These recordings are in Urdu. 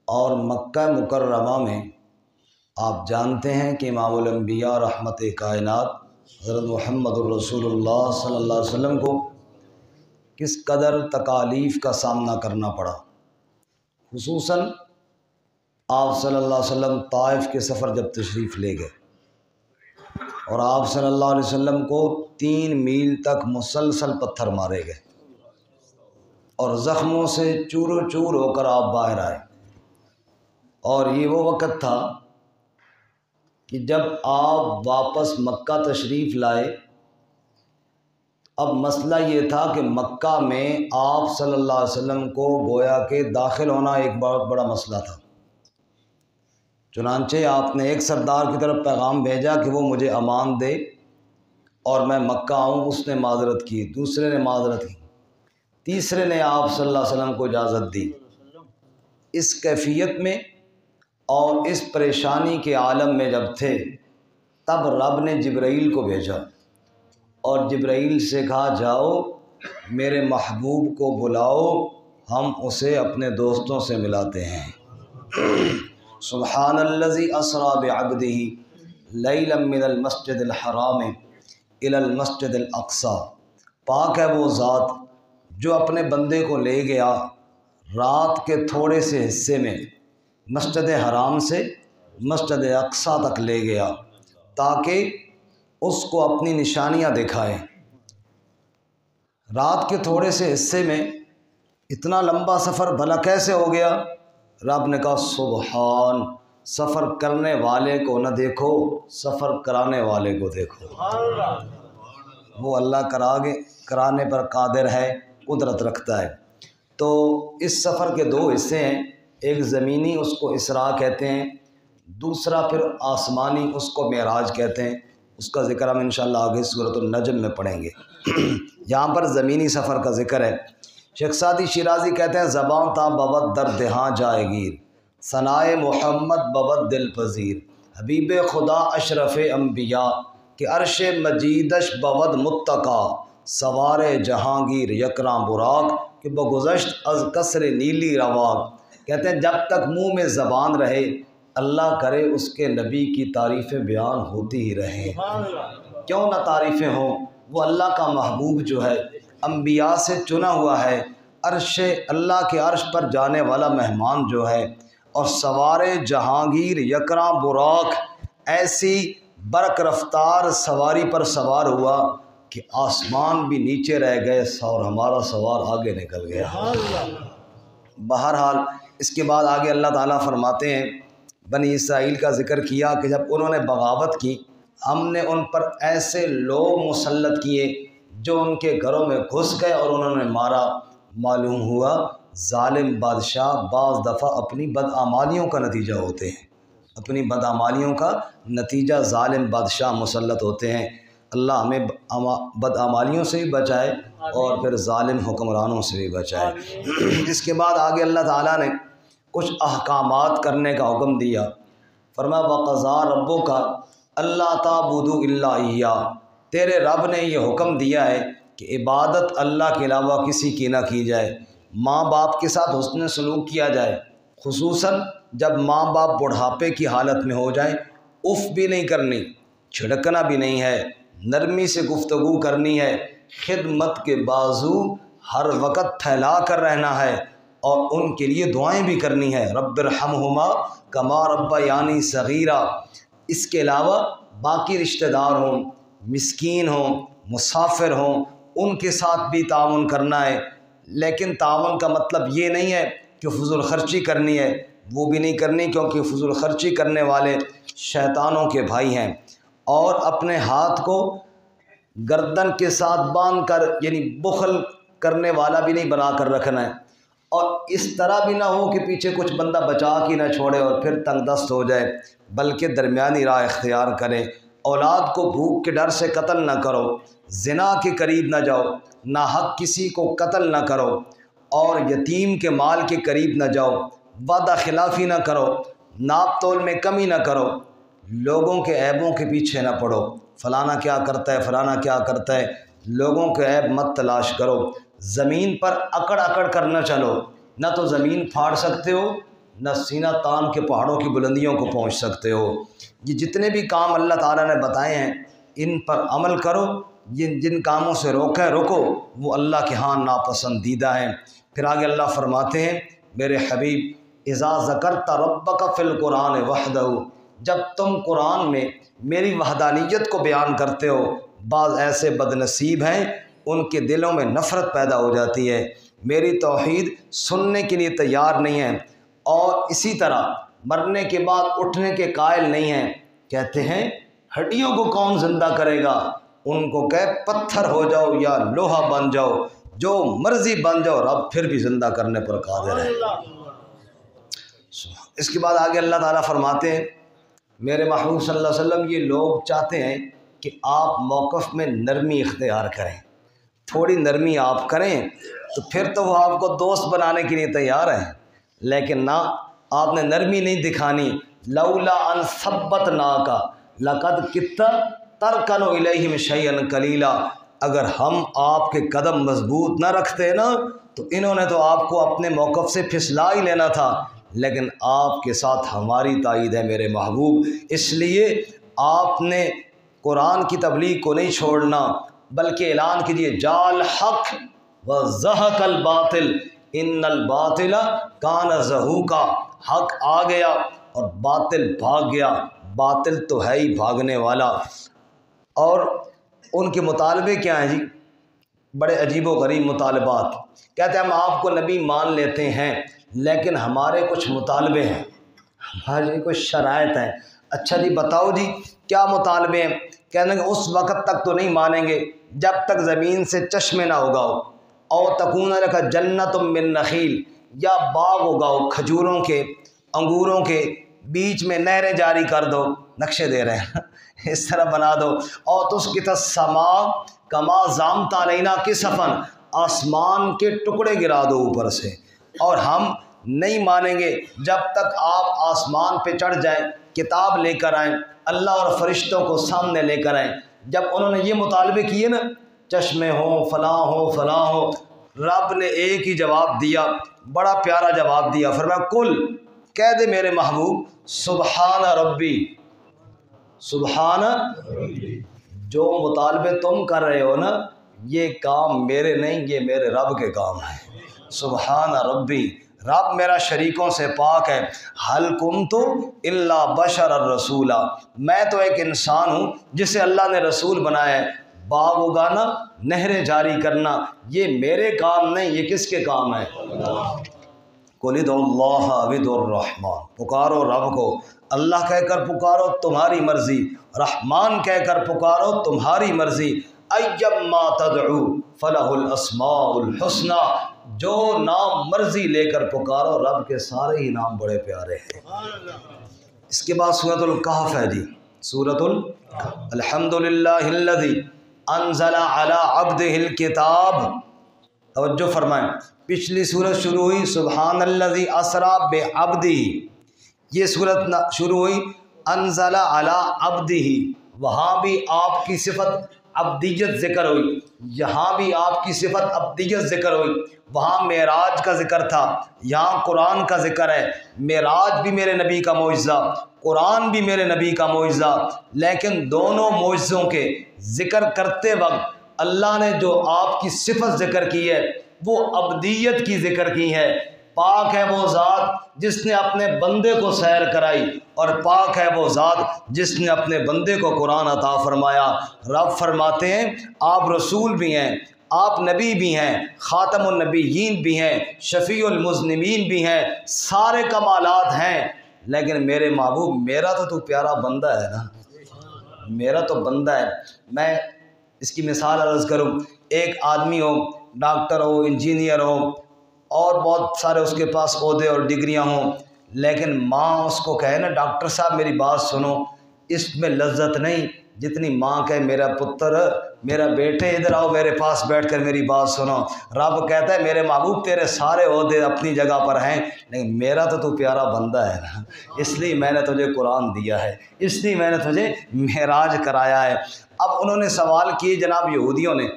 اور مکہ مکرمہ میں آپ جانتے ہیں کہ امام الانبیاء رحمت کائنات حضرت محمد الرسول اللہ صلی اللہ علیہ وسلم کو کس قدر تکالیف کا سامنا کرنا پڑا۔ خصوصاً آپ صلی اللہ علیہ وسلم طائف کے سفر جب تشریف لے گئے اور آپ صلی اللہ علیہ وسلم کو 3 میل تک مسلسل پتھر مارے گئے اور زخموں سے چور چور ہو کر آپ باہر آئے، اور یہ وہ وقت تھا کہ جب آپ واپس مکہ تشریف لائے۔ اب مسئلہ یہ تھا کہ مکہ میں آپ صلی اللہ علیہ وسلم کو گویا کہ داخل ہونا ایک بہت بڑا مسئلہ تھا۔ چنانچہ آپ نے ایک سردار کی طرف پیغام بھیجا کہ وہ مجھے امان دے اور میں مکہ آؤں، اس نے معذرت کی، دوسرے نے معذرت کی، تیسرے نے آپ صلی اللہ علیہ وسلم کو اجازت دی۔ اس کیفیت میں اور اس پریشانی کے عالم میں جب تھے، تب رب نے جبرائیل کو بھیجا اور جبرائیل سے کہا جاؤ میرے محبوب کو بلاؤ، ہم اسے اپنے دوستوں سے ملاتے ہیں۔ سبحان الذی اسری بعبدہ لیلا من المسجد الحرام الی المسجد الاقصی، پاک ہے وہ ذات جو اپنے بندے کو لے گیا رات کے تھوڑے سے حصے میں مسجد حرام سے مسجد اقصی تک لے گیا تاکہ اس کو اپنی نشانیاں دکھائے۔ رات کے تھوڑے سے حصے میں اتنا لمبا سفر بھلا کیسے ہو گیا؟ رب نے کہا سبحان، سفر کرنے والے کو نہ دیکھو، سفر کرانے والے کو دیکھو۔ وہ اللہ کرانے پر قادر ہے، قدرت رکھتا ہے۔ تو اس سفر کے 2 حصے ہیں، ایک زمینی اس کو اسراء کہتے ہیں، دوسرا پھر آسمانی اس کو معراج کہتے ہیں۔ اس کا ذکر ہم انشاءاللہ آگے سورۃ النجم میں پڑھیں گے۔ یہاں پر زمینی سفر کا ذکر ہے۔ شیخ سعدی شیرازی کہتے ہیں زباں تا بود در دہاں جائے گیر، ثنائے محمد بود دل پذیر، حبیب خدا اشرف انبیاء کہ عرش مجیدش بود متقا، سوار جہانگیر یکراں براق کہ بگذشت از قصر نیلی رواق۔ کہتے ہیں جب تک منہ میں زبان رہے اللہ کرے اس کے نبی کی تعریفیں بیان ہوتی ہی رہیں۔ کیوں نہ تعریفیں ہوں، وہ اللہ کا محبوب جو ہے انبیاء سے چنا ہوا ہے، عرش اللہ کے عرش پر جانے والا مہمان جو ہے، اور سوار جہانگیر یکراں براق، ایسی برق رفتار سواری پر سوار ہوا کہ آسمان بھی نیچے رہ گئے اور ہمارا سوار آگے نکل گیا۔ بہرحال اس کے بعد آگے اللہ تعالیٰ فرماتے ہیں بنی اسرائیل کا ذکر کیا کہ جب انہوں نے بغاوت کی، ہم نے ان پر ایسے لوگ مسلط کیے جو ان کے گھروں میں گھس گئے اور انہوں نے مارا۔ معلوم ہوا ظالم بادشاہ بعض دفعہ اپنی بدعمالیوں کا نتیجہ ہوتے ہیں، اپنی بدعمالیوں کا نتیجہ ظالم بادشاہ مسلط ہوتے ہیں۔ اللہ ہمیں بدعمالیوں سے بھی بچائے اور پھر ظالم حکمرانوں سے بھی بچائے۔ اس کے بعد آگے اللہ تعالیٰ نے کچھ احکامات کرنے کا حکم دیا۔ فرمایا وَقَضَىٰ رَبُّكَ أَلَّا تَعْبُدُوا إِلَّا إِيَّاهُ، تیرے رب نے یہ حکم دیا ہے کہ عبادت اللہ کے علاوہ کسی کی نہ کی جائے، ماں باپ کے ساتھ حسن سلوک کیا جائے، خصوصاً جب ماں باپ بڑھاپے کی حالت میں ہو جائیں، اف بھی نہیں کرنی، چھڑکنا بھی نہیں ہے، نرمی سے گفتگو کرنی ہے، خدمت کے بازو ہر وقت پھیلا کر رہنا ہے اور ان کے لیے دعائیں بھی کرنی ہے، رب ارحمہما کما ربیانی صغیرا۔ اس کے علاوہ باقی رشتہ دار ہوں، مسکین ہوں، مسافر ہوں، ان کے ساتھ بھی تعاون کرنا ہے، لیکن تعاون کا مطلب یہ نہیں ہے کہ فضول خرچی کرنی ہے، وہ بھی نہیں کرنی کیونکہ فضول خرچی کرنے والے شیطانوں کے بھائی ہیں۔ اور اپنے ہاتھ کو گردن کے ساتھ باندھ کر، یعنی بخل کرنے والا بھی نہیں بنا کر رکھنا ہے، اور اس طرح بھی نہ ہو کہ پیچھے کچھ بندہ بچا کے نہ چھوڑے اور پھر تنگ دست ہو جائے، بلکہ درمیانی راہ اختیار کرے۔ اولاد کو بھوک کے ڈر سے قتل نہ کرو، زنا کے قریب نہ جاؤ، ناحق کسی کو قتل نہ کرو، اور یتیم کے مال کے قریب نہ جاؤ، وعدہ خلافی نہ کرو، ناپ تول میں کمی نہ کرو، لوگوں کے عیبوں کے پیچھے نہ پڑو، فلانا کیا کرتا ہے، فلانا کیا کرتا ہے، لوگوں کے عیب مت تلاش کرو، زمین پر اکڑ اکڑ کر نہ چلو، نہ تو زمین پھاڑ سکتے ہو نہ سینہ تان کے پہاڑوں کی بلندیوں کو پہنچ سکتے ہو۔ یہ جتنے بھی کام اللہ تعالیٰ نے بتائے ہیں ان پر عمل کرو، جن کاموں سے رکو وہ اللہ کے ہاں ناپسندیدہ ہیں۔ پھر آگے اللہ فرماتے ہیں میرے حبیب اذا ذکرت ربک فی القرآن وحدہ، جب تم قرآن میں میری وحدانیت کو بیان کرتے ہو، بعض ایسے بد نصیب ہیں ان کے دلوں میں نفرت پیدا ہو جاتی ہے، میری توحید سننے کے لیے تیار نہیں ہیں، اور اسی طرح مرنے کے بعد اٹھنے کے قائل نہیں ہیں، کہتے ہیں ہڈیوں کو کون زندہ کرے گا، ان کو کہ پتھر ہو جاؤ یا لوہا بن جاؤ، جو مرضی بن جاؤ، رب پھر بھی زندہ کرنے پر قادر ہے۔ اس کے بعد آگے اللہ تعالیٰ فرماتے ہیں میرے محبوب صلی اللہ علیہ وسلم یہ لوگ چاہتے ہیں کہ آپ موقف میں نرمی اختیار کریں، تھوڑی نرمی آپ کریں تو پھر تو وہ آپ کو دوست بنانے کے لیے تیار ہیں، لیکن نہ، آپ نے نرمی نہیں دکھانی۔ لولا ان ثبتناک لقد کدت ترکن الیہم شیئا قلیلا، اگر ہم آپ کے قدم مضبوط نہ رکھتے نا تو انہوں نے تو آپ کو اپنے موقف سے پھسلا ہی لینا تھا، لیکن آپ کے ساتھ ہماری تائید ہے میرے محبوب، اس لیے آپ نے قرآن کی تبلیغ کو نہیں چھوڑنا، بلکہ اعلان کیجیے جاء الحق وزہق الباطل ان الباطل کان زہوقا، حق آ گیا اور باطل بھاگ گیا، باطل تو ہے ہی بھاگنے والا۔ اور ان کے مطالبے کیا ہیں جی؟ بڑے عجیب و غریب مطالبات، کہتے ہیں ہم آپ کو نبی مان لیتے ہیں لیکن ہمارے کچھ مطالبے ہیں، ہماری کچھ شرائط ہیں۔ اچھا جی بتاؤ جی کیا مطالبے ہیں؟ کہنے کہ اس وقت تک تو نہیں مانیں گے جب تک زمین سے چشمے نہ اگاؤ، او تکون لک جنت من نخیل، یا باغ اگاؤ کھجوروں کے، انگوروں کے، بیچ میں نہریں جاری کر دو، نقشے دے رہے ہیں اس طرح بنا دو، او تسقط السماء کما زعمت علینا کسفا، آسمان کے ٹکڑے گرا دو اوپر سے، اور ہم نہیں مانیں گے جب تک آپ آسمان پہ چڑھ جائیں، کتاب لے کر آئیں، اللہ اور فرشتوں کو سامنے لے کر آئیں۔ جب انہوں نے یہ مطالبے کیے نا، چشمے ہوں، فلاں ہو، فلاں ہو، رب نے ایک ہی جواب دیا، بڑا پیارا جواب دیا، فرمایا کل، کہہ دے میرے محبوب سبحان ربی، سبحان، جو مطالبے تم کر رہے ہو نا یہ کام میرے نہیں، یہ میرے رب کے کام ہیں۔ سبحان ربی، رب میرا شریکوں سے پاک ہے۔ حل کنت الا بشر الرسولا، میں تو ایک انسان ہوں جسے اللہ نے رسول بنایا ہے، باغ اگانا، نہریں جاری کرنا یہ میرے کام نہیں، یہ کس کے کام ہے؟ قل ادعوا اللہ او ادعوا الرحمن، پکارو رب کو، اللہ کہہ کر پکارو تمہاری مرضی، رحمان کہہ کر پکارو تمہاری مرضی، ایما تدعو فلہ الاسماء الحسنی، جو نام مرضی لے کر پکارو، رب کے سارے ہی نام بڑے پیارے ہیں۔ اس کے بعد سورۃ الکہف ہے جی، سورۃ الحمدللہ الذی انزل علی عبدہ الکتاب، توجہ فرمائیں، پچھلی سورت شروع ہوئی سبحان الذی اسری بعبدہ، یہ سورت شروع ہوئی انزل علی عبدہ، وہاں بھی آپ کی صفت عبدیت ذکر ہوئی، یہاں بھی آپ کی صفت عبدیت ذکر ہوئی، وہاں معراج کا ذکر تھا، یہاں قرآن کا ذکر ہے۔ معراج بھی میرے نبی کا معجزہ، قرآن بھی میرے نبی کا معجزہ، لیکن دونوں معجزوں کے ذکر کرتے وقت اللہ نے جو آپ کی صفت ذکر کی ہے وہ عبدیت کی ذکر کی ہے۔ پاک ہے وہ ذات جس نے اپنے بندے کو سیر کرائی، اور پاک ہے وہ ذات جس نے اپنے بندے کو قرآن عطا فرمایا۔ رب فرماتے ہیں آپ رسول بھی ہیں، آپ نبی بھی ہیں، خاتم النبیین بھی ہیں، شفیع المذنبین بھی ہیں، سارے کمالات ہیں، لیکن میرے محبوب میرا تو پیارا بندہ ہے نا، میرا تو بندہ ہے۔ میں اس کی مثال عرض کروں، ایک آدمی ہو، ڈاکٹر ہو، انجینئر ہو، اور بہت سارے اس کے پاس عہدے اور ڈگریاں ہوں، لیکن ماں اس کو کہے نا ڈاکٹر صاحب میری بات سنو، اس میں لذت نہیں جتنی ماں کہے میرا پتر، میرا بیٹے ادھر آؤ میرے پاس بیٹھ کر میری بات سنو۔ رب کہتا ہے میرے محبوب تیرے سارے عہدے اپنی جگہ پر ہیں، لیکن میرا تو پیارا بندہ ہے نا، اس لیے میں نے تجھے قرآن دیا ہے، اس لیے میں نے تجھے معراج کرایا ہے۔ اب انہوں نے سوال کیے جناب یہودیوں نے،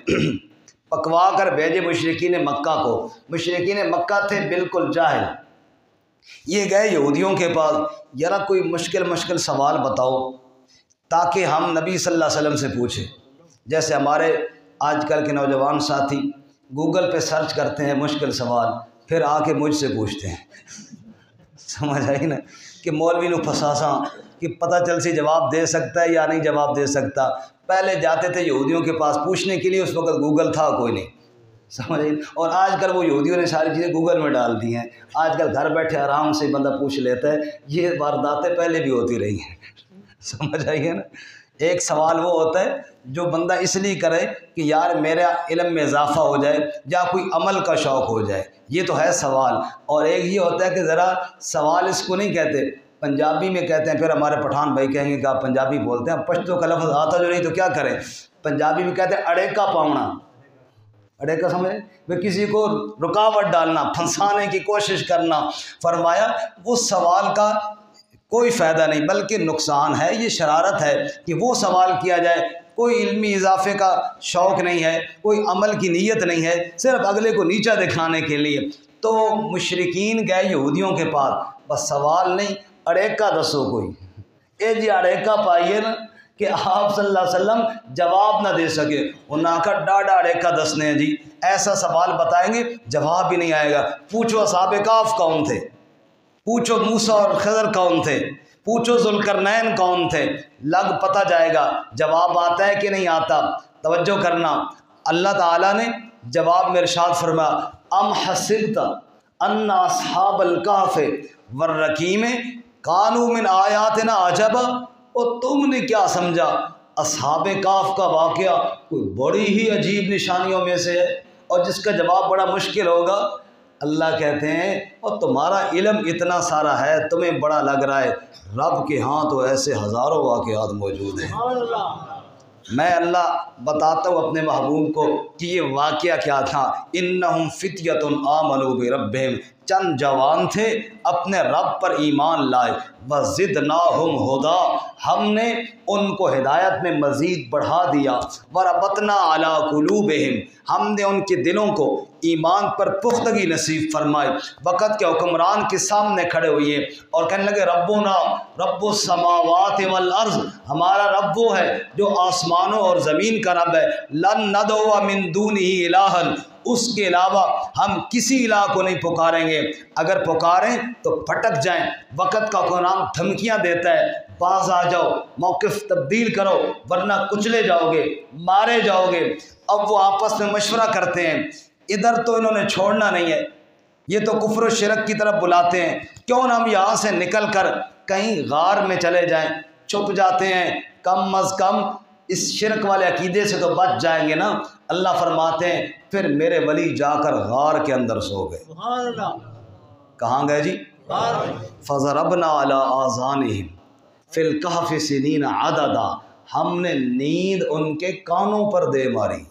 پکوا کر بھیجے مشرکین مکہ کو، مشرکین مکہ تھے بالکل جاہل، یہ گئے یہودیوں کے پاس، ذرا کوئی مشکل سوال بتاؤ تاکہ ہم نبی صلی اللہ علیہ وسلم سے پوچھیں۔ جیسے ہمارے آج کل کے نوجوان ساتھی گوگل پہ سرچ کرتے ہیں مشکل سوال، پھر آ کے مجھ سے پوچھتے ہیں، سمجھ آئی نا، کہ مولوی نو پھساساں کہ پتہ چل سی جواب دے سکتا ہے یا نہیں جواب دے سکتا۔ پہلے جاتے تھے یہودیوں کے پاس پوچھنے کے لیے، اس وقت گوگل تھا کوئی نہیں، سمجھ آئی، اور آج کل وہ یہودیوں نے ساری چیزیں گوگل میں ڈال دی ہیں، آج کل گھر بیٹھے آرام سے بندہ پوچھ لیتا ہے۔ یہ وارداتیں پہلے بھی ہوتی رہی ہیں، سمجھ آئی ہے نا۔ ایک سوال وہ ہوتا ہے جو بندہ اس لیے کرے کہ یار میرا علم میں اضافہ ہو جائے یا کوئی عمل کا شوق ہو جائے، یہ تو ہے سوال۔ اور ایک یہ ہوتا ہے کہ ذرا سوال اس کو نہیں کہتے، پنجابی میں کہتے ہیں، پھر ہمارے پٹھان بھائی کہیں گے کہ آپ پنجابی بولتے ہیں، پشتو کا لفظ آتا جو نہیں تو کیا کریں، پنجابی میں کہتے ہیں اڑے کا پاؤنا، اڑے کا سمجھے وہ کسی کو رکاوٹ ڈالنا، پھنسانے کی کوشش کرنا۔ فرمایا وہ سوال کا کوئی فائدہ نہیں بلکہ نقصان ہے، یہ شرارت ہے کہ وہ سوال کیا جائے، کوئی علمی اضافے کا شوق نہیں ہے، کوئی عمل کی نیت نہیں ہے، صرف اگلے کو نیچا دکھانے کے لیے۔ تو مشرکین گئے یہودیوں کے پاس، بس سوال نہیں، اڑیکا دسو کوئی، اے جی اڑیکا پائیے نا، کہ آپ صلی اللہ علیہ وسلم جواب نہ دے سکے، انہوں نے کہا ڈاڈا اڑیکا دسنے ہیں جی، ایسا سوال بتائیں گے جواب بھی نہیں آئے گا۔ پوچھو اصحاب کہف کون تھے، پوچھو موسیٰ اور خضر کون تھے، پوچھو ذوالقرنین کون تھے، لگ پتہ جائے گا جواب آتا ہے کہ نہیں آتا۔ توجہ کرنا، اللہ تعالیٰ نے جواب میں ارشاد فرمایا ام حسبت ان اصحاب الکہف والرقیم کانوا من آیاتنا عجبا، اور تم نے کیا سمجھا اصحاب کہف کا واقعہ کوئی بڑی ہی عجیب نشانیوں میں سے ہے اور جس کا جواب بڑا مشکل ہوگا۔ اللہ کہتے ہیں اور تمہارا علم اتنا سارا ہے، تمہیں بڑا لگ رہا ہے، رب کے ہاں تو ایسے ہزاروں واقعات موجود ہیں۔ میں اللہ بتاتا ہوں اپنے محبوب کو کہ یہ واقعہ کیا تھا۔ انہم فتیۃ آمنوا بربہم، چند جوان تھے اپنے رب پر ایمان لائے، وزدناہم ہدا، ہم نے ان کو ہدایت میں مزید بڑھا دیا، وربطنا علی قلوبہم، ہم نے ان کے دلوں کو ایمان پر پختگی نصیب فرمائی۔ وقت کے حکمران کے سامنے کھڑے ہوئے اور کہنے لگے ربنا رب السماوات والارض، ہمارا رب وہ ہے جو آسمانوں اور زمین کا رب ہے، لن ندعو من دونہ الہا، اس کے علاوہ ہم کسی الہ کو نہیں پکاریں گے، اگر پکاریں تو پھٹک جائیں۔ وقت کا حکمران دھمکیاں دیتا ہے، باز آ جاؤ، موقف تبدیل کرو ورنہ کچلے جاؤ گے، مارے جاؤ گے۔ اب وہ آپس میں مشورہ کرتے ہیں، ادھر تو انہوں نے چھوڑنا نہیں ہے، یہ تو کفر و شرک کی طرف بلاتے ہیں، کیوں نہ ہم یہاں سے نکل کر کہیں غار میں چلے جائیں، چھپ جاتے ہیں، کم از کم اس شرک والے عقیدے سے تو بچ جائیں گے نا۔ اللہ فرماتے ہیں پھر میرے ولی جا کر غار کے اندر سو گئے۔ کہاں گئے جی؟ فضربنا علی آذانہم فی الکہف سنین عددا، ہم نے نیند ان کے کانوں پر دے ماری۔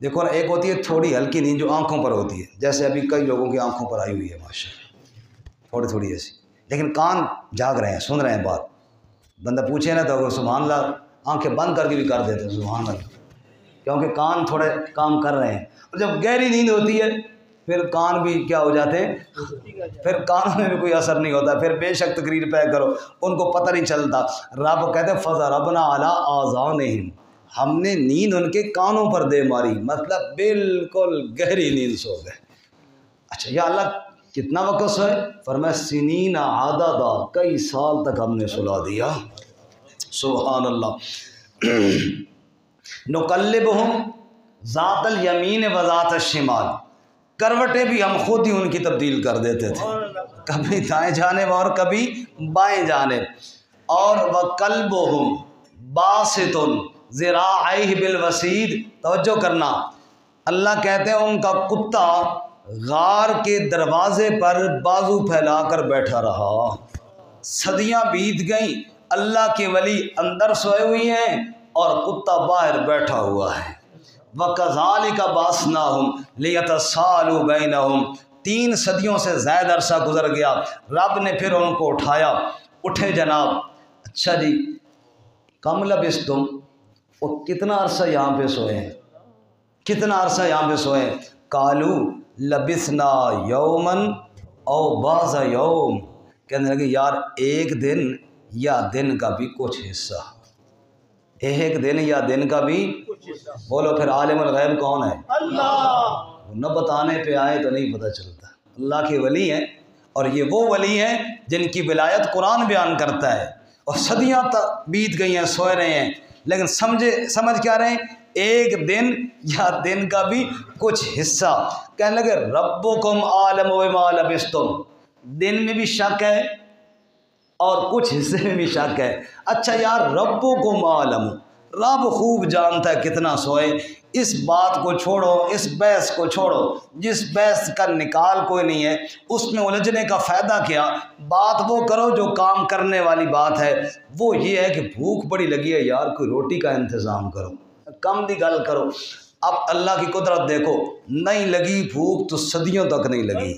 دیکھو نا، ایک ہوتی ہے تھوڑی ہلکی نیند جو آنکھوں پر ہوتی ہے، جیسے ابھی کئی لوگوں کی آنکھوں پر آئی ہوئی ہے ماشاءاللہ، تھوڑی تھوڑی ایسی، لیکن کان جاگ رہے ہیں، سن رہے ہیں بات۔ بندہ پوچھے نا تو سبحان اللہ آنکھیں بند کر کے بھی کر دیتے ہیں سبحان اللہ، کیونکہ کان تھوڑے کام کر رہے ہیں۔ اور جب گہری نیند ہوتی ہے پھر کان بھی کیا ہو جاتے ہیں، پھر کانوں میں بھی کوئی اثر نہیں ہوتا، پھر بے شک تقریر پہ کرو ان کو پتہ نہیں چلتا۔ رب کہتے ہیں فضربنا علی آذانہم، ہم نے نیند ان کے کانوں پر دے ماری، مطلب بالکل گہری نیند سو گئے۔ اچھا یا اللہ کتنا وقت سوئے؟ فرمایا سنین عددا، کئی سال تک ہم نے سلا دیا۔ سبحان اللہ۔ نقلبہم ذات الیمین و ذات الشمال، کروٹیں بھی ہم خود ہی ان کی تبدیل کر دیتے تھے، کبھی دائیں جانب اور کبھی بائیں جانب۔ اور وَقَلْبُهُمْ بَاسِطٌ ذِرَاعَيْهِ بِالْوَسِيدِ، توجہ کرنا، اللہ کہتے ہیں ان کا کتا غار کے دروازے پر بازو پھیلا کر بیٹھا رہا، صدیاں بیت گئیں، اللہ کے ولی اندر سوئے ہوئی ہیں اور کتا باہر بیٹھا ہوا ہے۔ وَكَذَلِكَ بَعَثْنَاهُمْ لِيَتَسَاءَلُوا بَيْنَهُمْ، 3 صدیوں سے زائد عرصہ گزر گیا، رب نے پھر ان کو اٹھایا۔ اٹھے جناب، اچھا جی کم لبثتم، اور کتنا عرصہ یہاں پہ سوئے ہیں، کتنا عرصہ یہاں پہ سوئے ہیں؟ قالوا لبثنا یومن او بعض یوم، کہنے لگے یار ایک دن یا دن کا بھی کچھ حصہ، ایک دن یا دن کا بھی۔ بولو پھر عالم الغیب کون ہے؟ اللہ۔ نہ بتانے پہ آئے تو نہیں پتہ چلتا۔ اللہ کے ولی ہیں، اور یہ وہ ولی ہیں جن کی ولایت قرآن بیان کرتا ہے، اور صدیاں بیت گئی ہیں، سوئے رہے ہیں، لیکن سمجھ کیا رہے ہیں؟ ایک دن یا دن کا بھی کچھ حصہ۔ کہنے لگے ربکم عالم بما لبثتم، دن میں بھی شک ہے اور کچھ حصے میں بھی شک ہے۔ اچھا یار ربکم عالم، رب خوب جانتا ہے کتنا سوئے۔ اس بات کو چھوڑو، اس بحث کو چھوڑو، جس بحث کا نکال کوئی نہیں ہے، اس میں الجھنے کا فائدہ کیا؟ بات وہ کرو جو کام کرنے والی بات ہے۔ وہ یہ ہے کہ بھوک بڑی لگی ہے یار، کوئی روٹی کا انتظام کرو، کم دی گل کرو۔ اب اللہ کی قدرت دیکھو، نہیں لگی بھوک تو صدیوں تک نہیں لگی،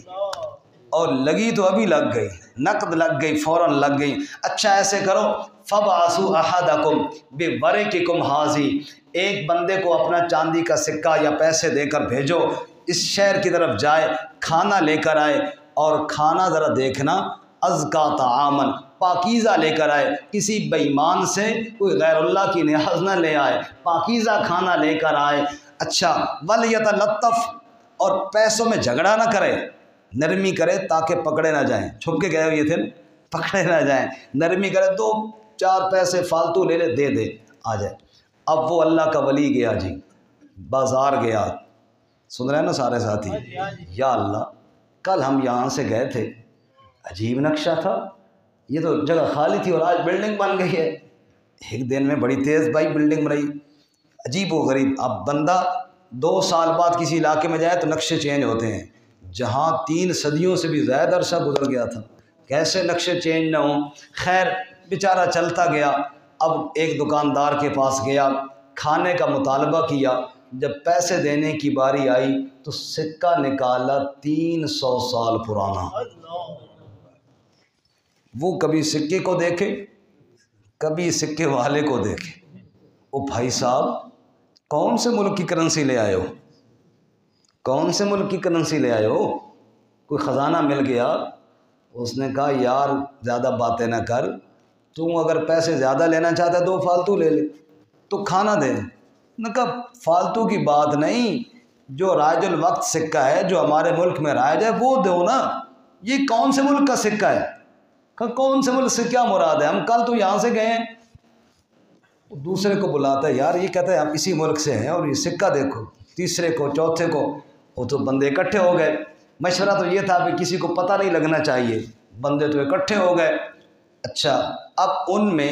اور لگی تو ابھی لگ گئی، نقد لگ گئی، فوراً لگ گئی۔ اچھا ایسے کرو، فَبْعَثُوا أَحَدَكُمْ بِوَرِقِكُمْ هَٰذِهِ، ایک بندے کو اپنا چاندی کا سکہ یا پیسے دے کر بھیجو، اس شہر کی طرف جائے، کھانا لے کر آئے، اور کھانا ذرا دیکھنا أَزْكَىٰ طَعَامًا، پاکیزہ لے کر آئے، کسی بے ایمان سے کوئی غیر اللہ کی نیاز نہ لے آئے، پاکیزہ کھانا لے کر آئے۔ اچھا وَلْيَتَلَطَّفْ، اور پیسوں میں جھگڑا نہ کرے، نرمی کرے تاکہ پکڑے نہ جائیں، چھپ کے گئے ہوئے تھے پکڑے نہ جائیں، نرمی کرے، دو چار پیسے فالتو لے لے، دے دے، آ جائے۔ اب وہ اللہ کا ولی گیا جی، بازار گیا، سن رہے ہیں نا سارے ساتھی؟ یا اللہ کل ہم یہاں سے گئے تھے، عجیب نقشہ تھا، یہ تو جگہ خالی تھی اور آج بلڈنگ بن گئی ہے، ایک دن میں بڑی تیز بھائی بلڈنگ بنائی، عجیب و غریب۔ اب بندہ 2 سال بعد کسی علاقے میں جائے تو نقشے چینج ہوتے ہیں، جہاں 3 صدیوں سے بھی زیادہ عرصہ گزر گیا تھا، کیسے نقشے چینج نہ ہوں۔ خیر بیچارہ چلتا گیا، اب ایک دکاندار کے پاس گیا، کھانے کا مطالبہ کیا، جب پیسے دینے کی باری آئی تو سکہ نکالا 300 سال پرانا۔ وہ کبھی سکے کو دیکھے، کبھی سکے والے کو دیکھے۔ او بھائی صاحب کون سے ملک کی کرنسی لے آئے ہو؟ کون سے ملک کی کرنسی لے آئے ہو؟ کوئی خزانہ مل گیا؟ اس نے کہا یار زیادہ باتیں نہ کر، تم اگر پیسے زیادہ لینا چاہتا ہے 2 فالتو لے لے، تو کھانا دے۔ نے کہا فالتو کی بات نہیں، جو رائج الوقت سکہ ہے، جو ہمارے ملک میں رائج ہے وہ دو نا، یہ کون سے ملک کا سکہ ہے؟ کہا کون سے ملک سے کیا مراد ہے، ہم کل تو یہاں سے گئے ہیں۔ دوسرے کو بلاتا ہے، یار یہ کہتا ہے ہم اسی ملک سے ہیں اور یہ سکہ دیکھو، تیسرے کو، چوتھے کو، وہ تو بندے اکٹھے ہو گئے۔ مشورہ تو یہ تھا کہ کسی کو پتہ نہیں لگنا چاہیے، بندے تو اکٹھے ہو گئے۔ اچھا اب ان میں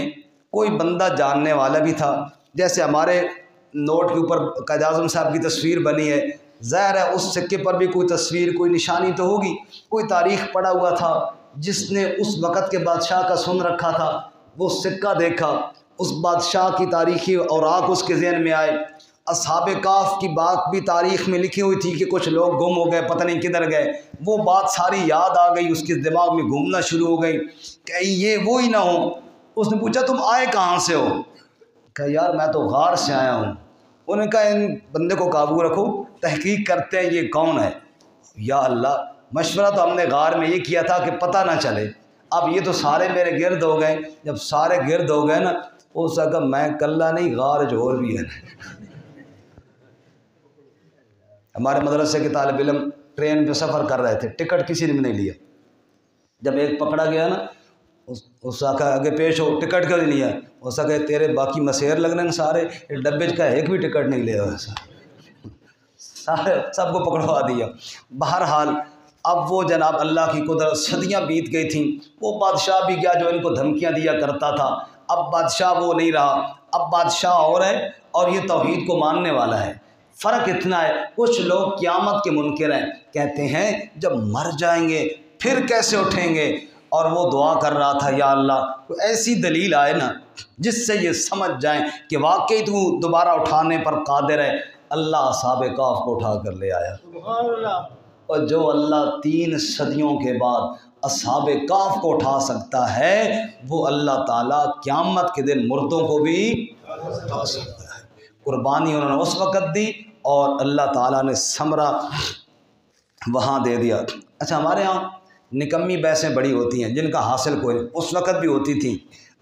کوئی بندہ جاننے والا بھی تھا، جیسے ہمارے نوٹ کے اوپر قائد اعظم صاحب کی تصویر بنی ہے، ظاہر ہے اس سکے پر بھی کوئی تصویر، کوئی نشانی تو ہوگی، کوئی تاریخ پڑا ہوا تھا، جس نے اس وقت کے بادشاہ کا سن رکھا تھا، وہ سکہ دیکھا، اس بادشاہ کی تاریخی اوراق اس کے ذہن میں آئے۔ اصحاب کہف کی بات بھی تاریخ میں لکھی ہوئی تھی کہ کچھ لوگ گم ہو گئے، پتہ نہیں کدھر گئے، وہ بات ساری یاد آ گئی، اس کے دماغ میں گھومنا شروع ہو گئی کہ یہ وہی نہ ہو۔ اس نے پوچھا تم آئے کہاں سے ہو؟ کہا یار میں تو غار سے آیا ہوں۔ انہوں نے کہا ان بندے کو قابو رکھو، تحقیق کرتے ہیں یہ کون ہے۔ یا اللہ مشورہ تو ہم نے غار میں یہ کیا تھا کہ پتہ نہ چلے، اب یہ تو سارے میرے گرد ہو گئے، جب سارے گرد ہو گئے نا، اس نے کہا میں کلہ نہیں، غار جو اور بھی ہے۔ ہمارے مدرسے کے طالب علم ٹرین پہ سفر کر رہے تھے، ٹکٹ کسی نے بھی نہیں لیا، جب ایک پکڑا گیا نا، اس کا کہا آگے پیش ہو، ٹکٹ کیوں نہیں لیا؟ اس کا کہ تیرے باقی مسیر لگنے سارے ڈبے کا ایک بھی ٹکٹ نہیں لیا، سارے سب کو پکڑوا دیا۔ بہرحال اب وہ جناب اللہ کی قدرت، صدیاں بیت گئی تھیں، وہ بادشاہ بھی گیا جو ان کو دھمکیاں دیا کرتا تھا، اب بادشاہ وہ نہیں رہا، اب بادشاہ اور ہے اور یہ توحید کو ماننے والا ہے۔ فرق اتنا ہے، کچھ لوگ قیامت کے منکر ہیں، کہتے ہیں جب مر جائیں گے پھر کیسے اٹھیں گے، اور وہ دعا کر رہا تھا یا اللہ کوئی ایسی دلیل آئے نا جس سے یہ سمجھ جائیں کہ واقعی تو دوبارہ اٹھانے پر قادر ہے۔ اللہ اصحاب کہف کو اٹھا کر لے آیا، اور جو اللہ 3 صدیوں کے بعد اصحاب کہف کو اٹھا سکتا ہے، وہ اللہ تعالیٰ قیامت کے دن مردوں کو بھی اٹھا سکتا ہے۔ قربانی انہوں نے اس وقت دی اور اللہ تعالیٰ نے ثمرہ وہاں دے دیا۔ اچھا ہمارے ہاں نکمی بحثیں بڑی ہوتی ہیں جن کا حاصل کوئی نہیں، اس وقت بھی ہوتی تھیں۔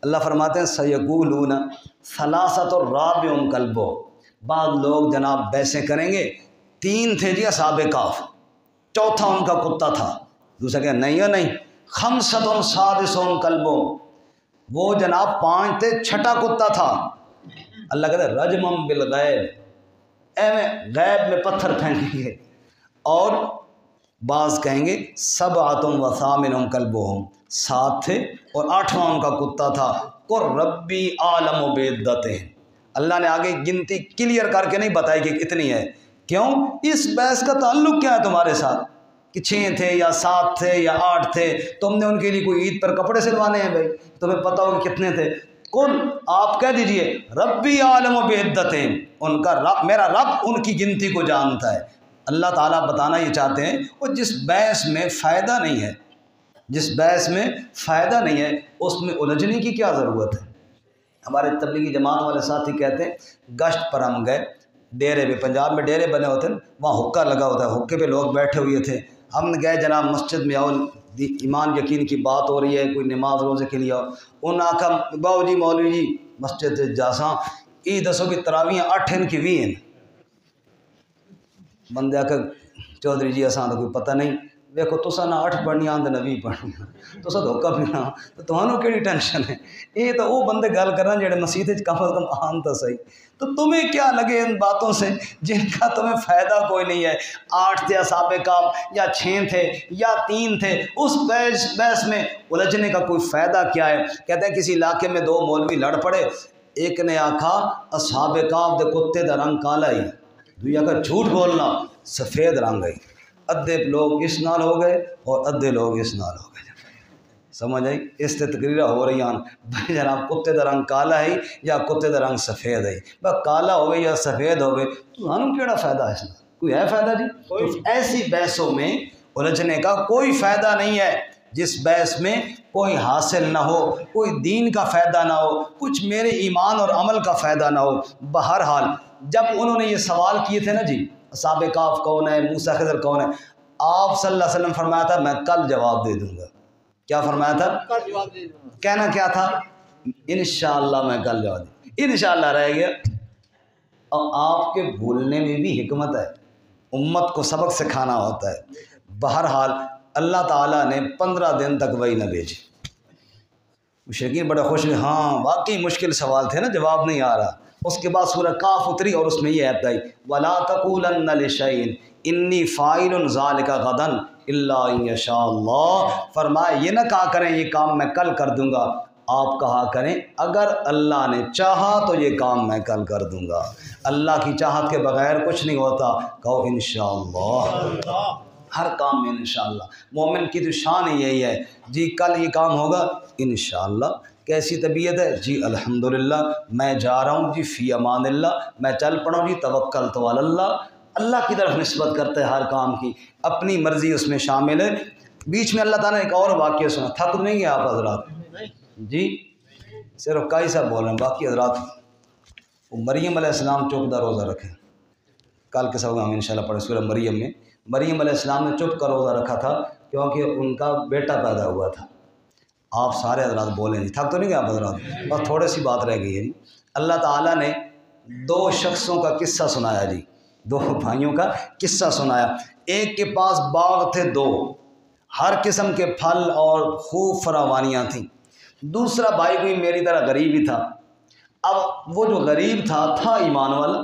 اللہ فرماتے ہیں سیقولون ثلاثۃ رابعہم کلبہم، بعض لوگ جناب بحثیں کریں گے، 3 تھے جی اصحاب کہف، چوتھا ان کا کتا تھا، دوسرا کہ نہیں خمسۃ سادسہم کلبہم، وہ جناب 5 تھے، چھٹا کتا تھا۔ اللہ کہتے ہیں رجمم بالغیب، غیب میں پتھر پھینکیں گے۔ اور بعض کہیں گے سبعۃ وثامنہم کلبہم، 7 تھے اور 8واں ان کا کتا تھا۔ قل ربی اعلم بعدتہم، اللہ نے آگے گنتی کلیئر کر کے نہیں بتائی کہ اتنی ہے۔ کیوں؟ اس بحث کا تعلق کیا ہے تمہارے ساتھ کہ 6 تھے یا 7 تھے یا 8 تھے؟ تم نے ان کے لیے کوئی عید پر کپڑے سلوانے ہیں بھائی؟ تمہیں پتہ ہو کہ کتنے تھے؟ قل، آپ کہہ دیجئے ربی اعلم بعدتہم، ان کا رب، میرا رب ان کی گنتی کو جانتا ہے۔ اللہ تعالیٰ بتانا یہ چاہتے ہیں وہ جس بحث میں فائدہ نہیں ہے، جس بحث میں فائدہ نہیں ہے اس میں الجھنے کی کیا ضرورت ہے؟ ہمارے تبلیغی جماعت والے ساتھی کہتے ہیں گشت پر ہم گئے ڈیرے پہ، پنجاب میں ڈیرے بنے ہوتے ہیں، وہاں حقہ لگا ہوتا ہے، حقے پہ لوگ بیٹھے ہوئے تھے، ہم گئے جناب مسجد میں، آؤ ایمان یقین کی بات ہو رہی ہے، کوئی نماز روزے کے لیے آؤ، ان آکھا باؤ جی مولوی جی مسجد جاساں ای دسو کہ تراویح 8 ہیں کہ 20 ہیں؟ بندے آ کے چودھری جی اساں تو کوئی پتہ نہیں، ویکھو تساں نہ 8 پڑھنیاں تے نہ 20 پڑھنیاں، تساں دھوکا پینا تو تمہانوں کیڑی ٹینشن ہے؟ یہ تو وہ بندے گل کرنا جڑے مسیح وچ کم از کم آن تو صحیح، تو تمہیں کیا لگے ان باتوں سے جن کا تمہیں فائدہ کوئی نہیں ہے؟ 8 تھے اصحاب کہف یا 6 تھے یا 3 تھے، اس بحث میں الجھنے کا کوئی فائدہ کیا ہے؟ کہتے ہیں کسی علاقے میں 2 مولوی لڑ پڑے، ایک نے آکھا اصحاب کہف دے کتے دا رنگ کالا ہی، دوسرا کا جھوٹ بولنا سفید رنگ ہے۔ ادھے لوگ اس نال ہو گئے اور ادھے لوگ اس نال ہو گئے، سمجھ آئی؟ اس سے تقریریں ہو رہی ہیں بھائی جناب کتے دا رنگ کالا ہے یا کتے دا رنگ سفید ہے، بس کالا ہوئے یا سفید ہوئے تو ہم کیڑا فائدہ ہے اس میں؟ کوئی ہے فائدہ جی؟ تو ایسی بحثوں میں الجھنے کا کوئی فائدہ نہیں ہے جس بحث میں کوئی حاصل نہ ہو، کوئی دین کا فائدہ نہ ہو، کچھ میرے ایمان اور عمل کا فائدہ نہ ہو۔ بہرحال جب انہوں نے یہ سوال کیے تھے نا جی اصحاب کہف کون ہے، موسیٰ خضر کون ہے، آپ صلی اللہ علیہ وسلم فرمایا تھا میں کل جواب دے دوں گا۔ کیا فرمایا تھا؟ کل جواب دے دوں گا۔ کہنا کیا تھا؟ انشاءاللہ میں کل جواب دوں، انشاءاللہ رہ گیا۔ اور آپ کے بھولنے میں بھی حکمت ہے، امت کو سبق سکھانا ہوتا ہے۔ بہرحال اللہ تعالیٰ نے 15 دن تک وحی نہ بھیجی۔ مشرکین بڑے خوش ہوئے، ہاں واقعی مشکل سوال تھے نا، جواب نہیں آ رہا۔ اس کے بعد سورہ کاف اتری اور اس میں یہ آیت آئی وَلَا تَقُولَنَّ لِشَيْءٍ إِنِّي فَاعِلٌ ذَلِكَ غَدًا إِلَّا إِن يَشَاءَ اللَّهُ، فرمایا یہ نہ کہا کریں یہ کام میں کل کر دوں گا، آپ کہا کریں اگر اللہ نے چاہا تو یہ کام میں کل کر دوں گا۔ اللہ کی چاہت کے بغیر کچھ نہیں ہوتا، کہو انشاءاللہ، ہر کام میں انشاءاللہ۔ مومن کی تو شان ہی یہی ہے، جی کل یہ کام ہوگا انشاءاللہ۔ کیسی طبیعت ہے؟ جی الحمدللہ، میں جا رہا ہوں جی فی امان اللہ، میں چل پڑا ہوں جی توکلت علی اللہ۔ اللہ کی طرف نسبت کرتے ہیں ہر کام کی، اپنی مرضی اس میں شامل ہے۔ بیچ میں اللہ تعالیٰ نے ایک اور واقعہ سنا، تھک نہیں گیا آپ حضرات؟ جی صرف کائی صاحب بول رہے ہیں، باقی حضرات وہ مریم علیہ السلام چوک دا روزہ رکھے، کل کے سبق ہم انشاءاللہ پڑھیں سورہ مریم میں۔ مریم علیہ السلام نے چپ کا روزہ رکھا تھا کیونکہ ان کا بیٹا پیدا ہوا تھا۔ آپ سارے حضرات بولیں جی، تھک تو نہیں گیا آپ حضرات؟ بس تھوڑی سی بات رہ گئی ہے جی۔ اللہ تعالیٰ نے 2 شخصوں کا قصہ سنایا جی، 2 بھائیوں کا قصہ سنایا۔ ایک کے پاس باغ تھے 2، ہر قسم کے پھل اور خوب فراوانیاں تھیں۔ دوسرا بھائی کوئی میری طرح غریب ہی تھا۔ اب وہ جو غریب تھا ایمان والا،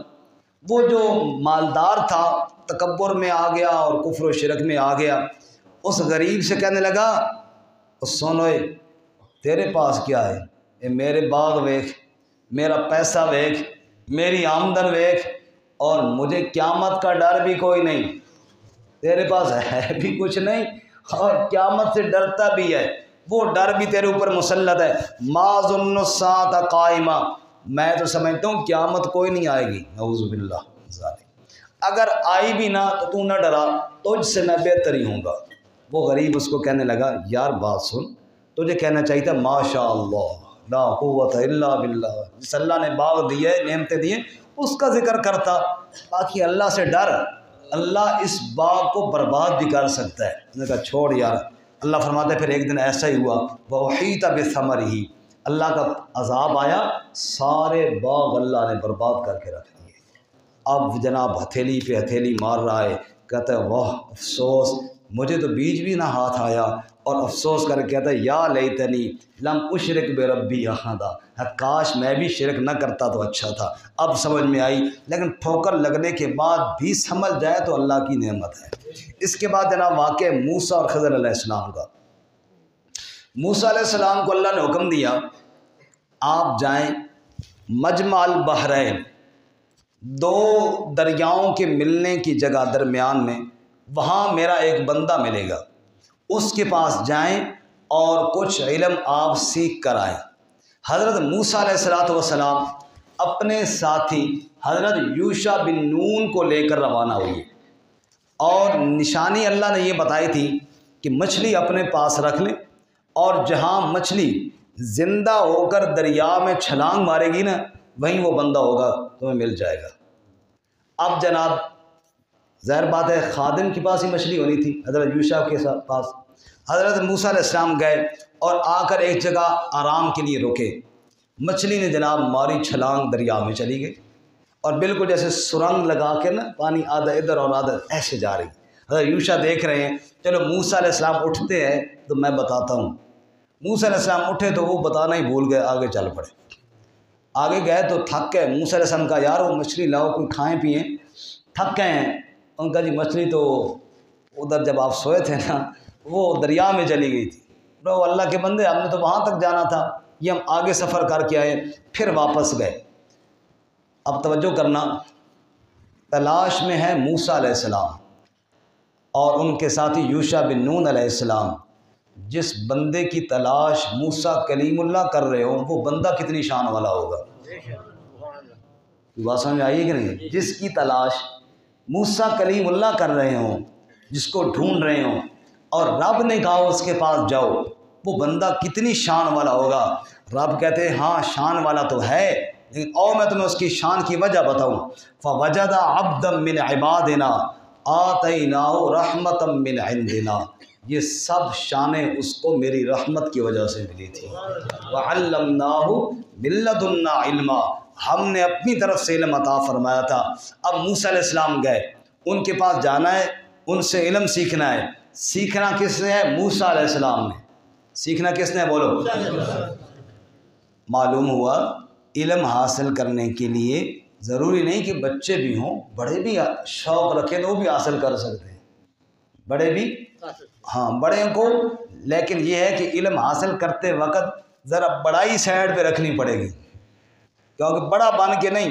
وہ جو مالدار تھا تکبر میں آ گیا اور کفر و شرک میں آ گیا۔ اس غریب سے کہنے لگا سنوئے تیرے پاس کیا ہے؟ اے میرے باغ ویکھ، میرا پیسہ ویکھ، میری آمدن ویکھ، اور مجھے قیامت کا ڈر بھی کوئی نہیں۔ تیرے پاس ہے بھی کچھ نہیں اور قیامت سے ڈرتا بھی ہے، وہ ڈر بھی تیرے اوپر مسلط ہے۔ ما ظن الساعۃ قائمہ، میں تو سمجھتا ہوں قیامت کوئی نہیں آئے گی، نعوذ باللہ ذالک۔ اگر آئی بھی نہ تو نہ ڈرا، تجھ سے میں بہتر ہی ہوں گا۔ وہ غریب اس کو کہنے لگا یار بات سن، تجھے کہنا چاہیے تھا ماشاء اللہ لا قوت الا باللہ، جس اللہ نے باغ دیے نعمتیں دیے اس کا ذکر کرتا، باقی اللہ سے ڈر، اللہ اس باغ کو برباد بھی کر سکتا ہے۔ میں نے کہا چھوڑ یار، اللہ فرماتے پھر ایک دن ایسا ہی ہوا، وَأُحِيطَ بِثَمَرِهِ، اللہ کا عذاب آیا، سارے باغ اللہ نے برباد کر کے رکھ دیے۔ اب جناب ہتھیلی پہ ہتھیلی مار رہا ہے، کہتا ہے واہ افسوس، مجھے تو بیج بھی نہ ہاتھ آیا، اور افسوس کر کے کہتا ہے یا لیتنی لم اشرک بربی احدا، کاش میں بھی شرک نہ کرتا تو اچھا تھا۔ اب سمجھ میں آئی، لیکن ٹھوکر لگنے کے بعد بھی سمجھ جائے تو اللہ کی نعمت ہے۔ اس کے بعد جناب واقع موسیٰ اور خضر علیہ السلام کا۔ موسیٰ علیہ السلام کو اللہ نے حکم دیا آپ جائیں مجمع البحرین، دو دریاؤں کے ملنے کی جگہ درمیان میں، وہاں میرا ایک بندہ ملے گا، اس کے پاس جائیں اور کچھ علم آپ سیکھ کر آئیں۔ حضرت موسیٰ علیہ السلام اپنے ساتھی حضرت یوشع بن نون کو لے کر روانہ ہوئی، اور نشانی اللہ نے یہ بتائی تھی کہ مچھلی اپنے پاس رکھ لیں، اور جہاں مچھلی زندہ ہو کر دریا میں چھلانگ مارے گی نا، وہیں وہ بندہ ہوگا، تمہیں مل جائے گا۔ اب جناب ظاہر بات ہے خادم کے پاس ہی مچھلی ہونی تھی، حضرت یوشع کے پاس۔ حضرت موسیٰ علیہ السلام گئے اور آ کر ایک جگہ آرام کے لیے رکے، مچھلی نے جناب ماری چھلانگ، دریا میں چلی گئی، اور بالکل جیسے سرنگ لگا کے نا پانی آدھا ادھر اور آدھا ایسے جا رہی۔ حضرت یوشع دیکھ رہے ہیں، چلو موسیٰ علیہ السلام اٹھتے ہیں تو میں بتاتا ہوں۔ موسیٰ علیہ السلام اٹھے تو وہ بتانا ہی بھول گئے، آگے چل پڑے۔ آگے گئے تو تھک گئے، موسیٰ علیہ السلام کہا یار وہ مچھلی لاؤ، کوئی کھائیں پئیں، تھک گئے ہیں۔ ان کا جی مچھلی تو ادھر جب آپ سوئے تھے نا وہ دریا میں چلی گئی تھی۔ تو اللہ کے بندے ہم نے تو وہاں تک جانا تھا، یہ ہم آگے سفر کر کے آئے، پھر واپس گئے۔ اب توجہ کرنا، تلاش میں ہے موسیٰ علیہ السلام اور ان کے ساتھی یوشع بن نون علیہ السلام۔ جس بندے کی تلاش موسیٰ کلیم اللہ کر رہے ہوں وہ بندہ کتنی شان والا ہوگا، بات سمجھ میں آئی ہے کہ نہیں؟ جس کی تلاش موسیٰ کلیم اللہ کر رہے ہوں، جس کو ڈھونڈ رہے ہوں، اور رب نے کہا اس کے پاس جاؤ، وہ بندہ کتنی شان والا ہوگا۔ رب کہتے ہیں ہاں شان والا تو ہے، لیکن اور میں تمہیں اس کی شان کی وجہ بتاؤں۔ فَوَجَدَ عَبْدًا مِّنْ عِبَادِنَا آتَيْنَاهُ رَحْمَةً مِّنْ عِنْدِنَا، یہ سب شانیں اس کو میری رحمت کی وجہ سے ملی تھی۔ وَعَلَّمْنَاهُ مِن لَّدُنَّا عِلْمًا، ہم نے اپنی طرف سے علم عطا فرمایا تھا۔ اب موسیٰ علیہ السلام گئے، ان کے پاس جانا ہے، ان سے علم سیکھنا ہے۔ سیکھنا کس نے ہے؟ موسیٰ علیہ السلام نے۔ سیکھنا کس نے؟ بولو۔ معلوم ہوا علم حاصل کرنے کے لیے ضروری نہیں کہ بچے بھی ہوں، بڑے بھی شوق رکھیں تو وہ بھی حاصل کر سکتے ہیں، بڑے بھی، ہاں بڑے کو، لیکن یہ ہے کہ علم حاصل کرتے وقت ذرا بڑائی سائڈ پہ رکھنی پڑے گی، کیونکہ بڑا بن کے نہیں،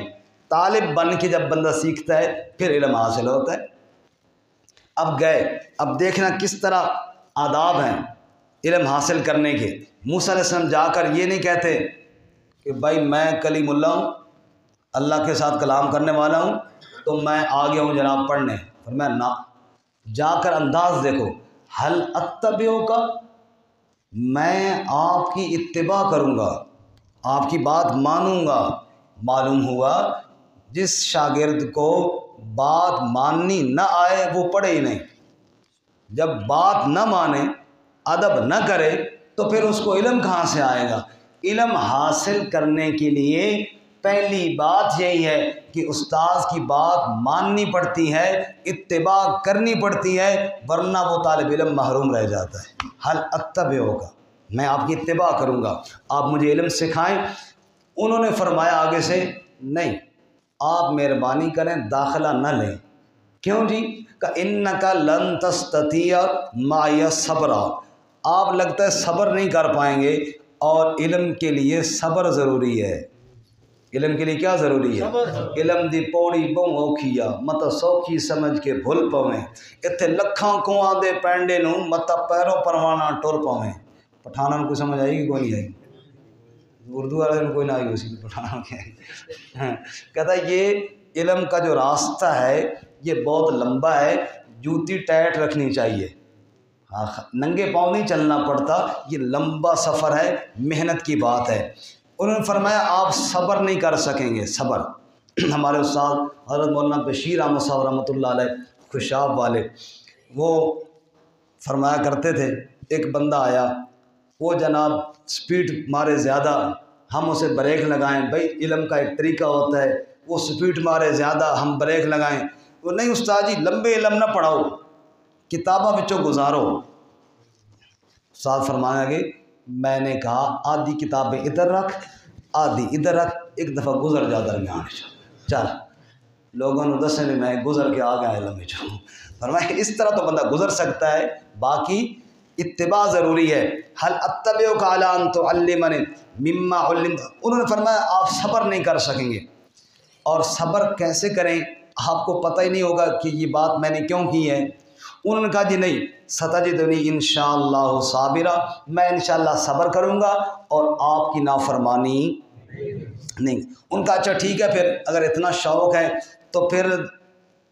طالب بن کے جب بندہ سیکھتا ہے پھر علم حاصل ہوتا ہے۔ اب گئے، اب دیکھنا کس طرح آداب ہیں علم حاصل کرنے کے۔ موسیٰ علیہ السلام جا کر یہ نہیں کہتے کہ بھائی میں کلیم اللہ ہوں، اللہ کے ساتھ کلام کرنے والا ہوں، تو میں آ گیا ہوں جناب پڑھنے۔ فرمایا نہ، جا کر انداز دیکھو، حل اتبعک، میں آپ کی اتباع کروں گا، آپ کی بات مانوں گا۔ معلوم ہوا جس شاگرد کو بات ماننی نہ آئے وہ پڑھے ہی نہیں۔ جب بات نہ مانے، ادب نہ کرے تو پھر اس کو علم کہاں سے آئے گا؟ علم حاصل کرنے کے لیے پہلی بات یہی ہے کہ استاذ کی بات ماننی پڑتی ہے، اتباع کرنی پڑتی ہے، ورنہ وہ طالب علم محروم رہ جاتا ہے۔ حل اتبعک، میں آپ کی اتباع کروں گا، آپ مجھے علم سکھائیں۔ انہوں نے فرمایا آگے سے نہیں، آپ مہربانی کریں داخلہ نہ لیں۔ کیوں جی؟ کہ اِنَّكَ لَن تَسْتَطِيعَ مَعِيَ صَبْرًا، آپ لگتا ہے صبر نہیں کر پائیں گے، اور علم کے لیے صبر ضروری ہے۔ علم کے لیے کیا ضروری ہے؟ علم دی پوڑی بہوں اوکھیا، متا سوکھی سمجھ کے بھول پویں، اتنے لکھاں کو آدھے پینڈے نوں متا پیروں پروانا ٹر پویں۔ پٹھانا کو سمجھ آئی کہ کوئی نہیں آئی؟ اردو والے میں کوئی نہ آئی اسی کو پٹھانا کیا ہے؟ کہتا ہے یہ علم کا جو راستہ ہے یہ بہت لمبا ہے، جوتی ٹائٹ رکھنی چاہیے، ننگے پاؤں نہیں چلنا پڑتا، یہ لمبا سفر ہے، محنت کی بات ہے۔ انہوں نے فرمایا آپ صبر نہیں کر سکیں گے۔ صبر، ہمارے استاد حضرت مولانا بشیر احمد صاحب رحمۃ اللہ علیہ خوشاب والے، وہ فرمایا کرتے تھے ایک بندہ آیا، وہ جناب سپیڈ مارے زیادہ، ہم اسے بریک لگائیں، بھائی علم کا ایک طریقہ ہوتا ہے، وہ سپیڈ مارے زیادہ ہم بریک لگائیں، وہ نہیں استاد جی لمبے علم نہ پڑھاؤ، کتاباں بچوں گزارو۔ استاد فرمایا کہ میں نے کہا آدھی کتابیں ادھر رکھ آدھی ادھر رکھ، ایک دفعہ گزر جا درمیان چل، لوگوں نے دسے نہیں میں گزر کے آ گیا علم میں جو فرمایا اس طرح تو بندہ گزر سکتا ہے، باقی اتباع ضروری ہے۔ حل اتبعک علی ان تعلمنی مما علمت، انہوں نے فرمایا آپ صبر نہیں کر سکیں گے، اور صبر کیسے کریں آپ کو پتہ ہی نہیں ہوگا کہ یہ بات میں نے کیوں کی ہے۔ انہوں نے کہا جی نہیں، ستجدنی انشاءاللہ صابرا، میں انشاءاللہ صبر کروں گا اور آپ کی نافرمانی نہیں۔ ان کا اچھا ٹھیک ہے، پھر اگر اتنا شوق ہے تو پھر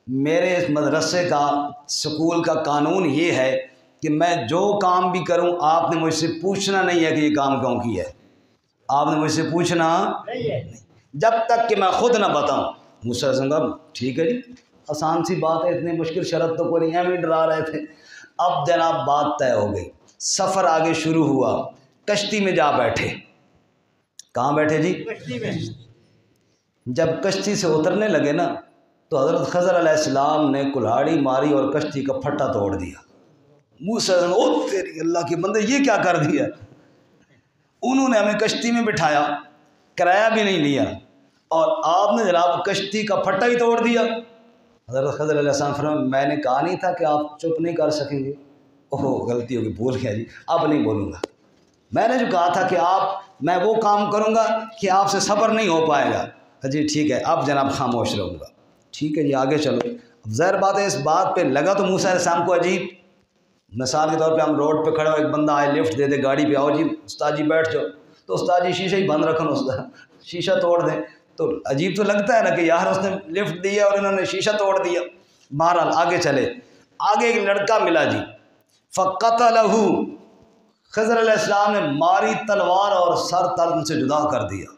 میرے اس مدرسے کا سکول کا قانون یہ ہے کہ میں جو کام بھی کروں آپ نے مجھ سے پوچھنا نہیں ہے کہ یہ کام کیوں کیا ہے، آپ نے مجھ سے پوچھنا نہیں، جب تک کہ میں خود نہ بتاؤں۔ موسیٰ علیہ السلام کہا ٹھیک ہے جی، آسان سی بات ہے، اتنی مشکل شرط تو کوئی نہیں، ہمیں ڈرا رہے تھے۔ اب جناب بات طے ہو گئی، سفر آگے شروع ہوا، کشتی میں جا بیٹھے۔ کہاں بیٹھے جی؟ کشتی میں۔ جب کشتی سے اترنے لگے نا تو حضرت خضر علیہ السلام نے کلہاڑی ماری اور کشتی کا پھٹا توڑ دیا۔ موسیٰ علیہ السلام او تیری اللہ کے بندے یہ کیا کر دیا؟ انہوں نے ہمیں کشتی میں بٹھایا، کرایہ بھی نہیں لیا، اور آپ نے جناب کشتی کا پھٹا ہی توڑ دیا۔ حضرت خضر علیہ السلام فرمایا میں نے کہا نہیں تھا کہ آپ چپ نہیں کر سکیں گے؟ اوہ غلطی ہوگی، بھول گیا جی، اب نہیں بولوں گا۔ میں نے جو کہا تھا کہ میں وہ کام کروں گا کہ آپ سے صبر نہیں ہو پائے گا۔ جی ٹھیک ہے، اب جناب خاموش رہوں گا۔ ٹھیک ہے جی آگے چلو۔ اب ظاہر بات ہے اس بات پہ لگا تو موسیٰ علیہ السلام کو عجیب۔ مثال کے طور پہ ہم روڈ پہ کھڑے ہو، ایک بندہ آئے لفٹ دے دے گاڑی پہ، آؤ جی استاد جی بیٹھ جاؤ، تو استاد جی شیشہ ہی بند رکھو، شیشہ توڑ دیں تو عجیب تو لگتا ہے نا کہ یار اس نے لفٹ دیا اور انہوں نے شیشہ توڑ دیا۔ بہرحال آگے چلے، آگے ایک لڑکا ملا جی، فقتلہ، خضر علیہ السلام نے ماری تلوار اور سر تن سے جدا کر دیا۔